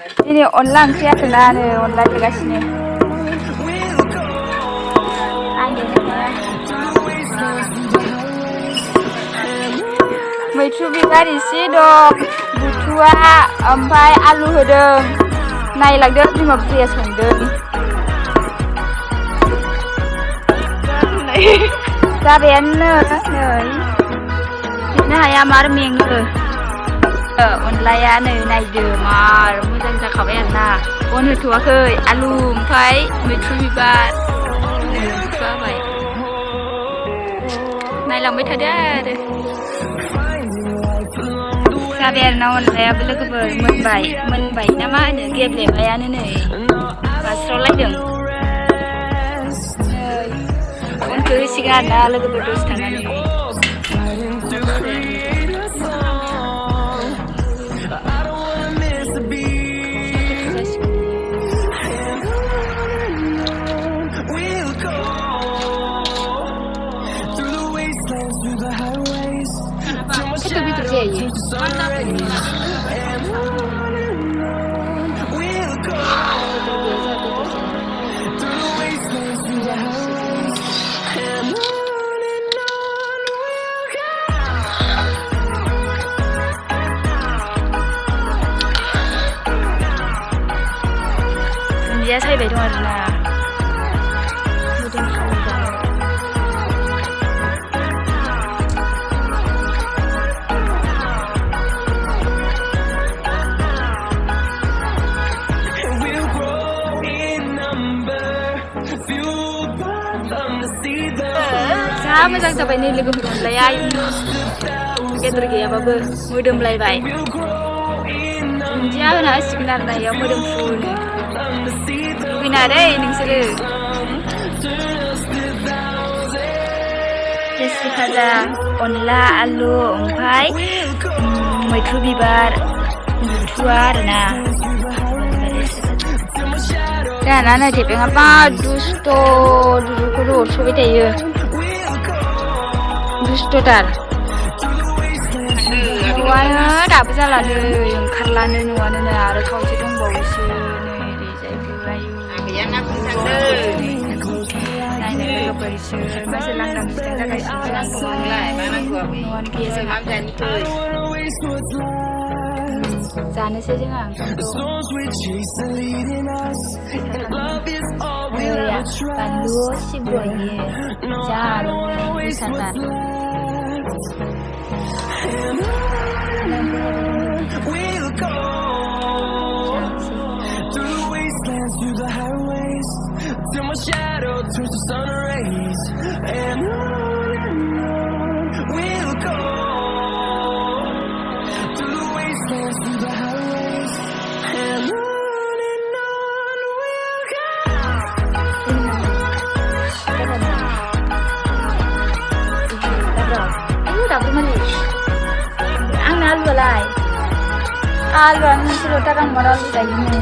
दिनै अनला ओंख्रि आरोना नै अनला देगासिनो मैथ्रु बिबार एसे दं बुथुवा ओमफ्राय आलु होदों नायलांदों बिमा बुरैया संदों जाबायानो नै बिनो हाया मार मेङो अनलाया नै नायदो मार मोजां जाखाबाय आरोना अन होथ'वाखै आलु ओमफ्राय मैथ्रु बिबार होबाय नायलांबाय थादो आरो जाबाय आरोना अनलायाबो लोगोफोर मोनबाय ना मा होनो गेब्लेबायानो नै बास्रावलायदों अनखौ होसिगोन आरोना लोगोफोर दसे थानानै दुन्दिया सायबाय दं आरोना जा मोजां जाबाय नै लोगोफोर अनलाया बेदर गैयाबाबो मोदोमलायबाय दुन्दिया होना होसिगोन आरोना इयाव मोदोमफ्रुनो लुगैना दै नोंसोरो लेस्रि भाजा अनला आलु ओमफ्राय मैथ्रु बिबार बुथुवा आरोना जाना नै थेपेङा बा दुस्थ' दुरुखौ अरस'बाय थायो दुस्थ'थार न'आनो दाबो जाला नै ओंखारलानो न'आनो नै आरो खावसे दंबावोसो नै नायनो लोगोफोर इसोर मासे लांदां बिथां जागासिनो न'आनो गैया जोंहा जानोसै जोंहा बानलु सिब्र' इयो जा गोसाथार Till my shadow turns to sun rays and on we'll go through the wastelands, through the highways and on we'll go. Aduh, tapi mana? Ang nalu alai. Alu ang silo takang moral lagi ni.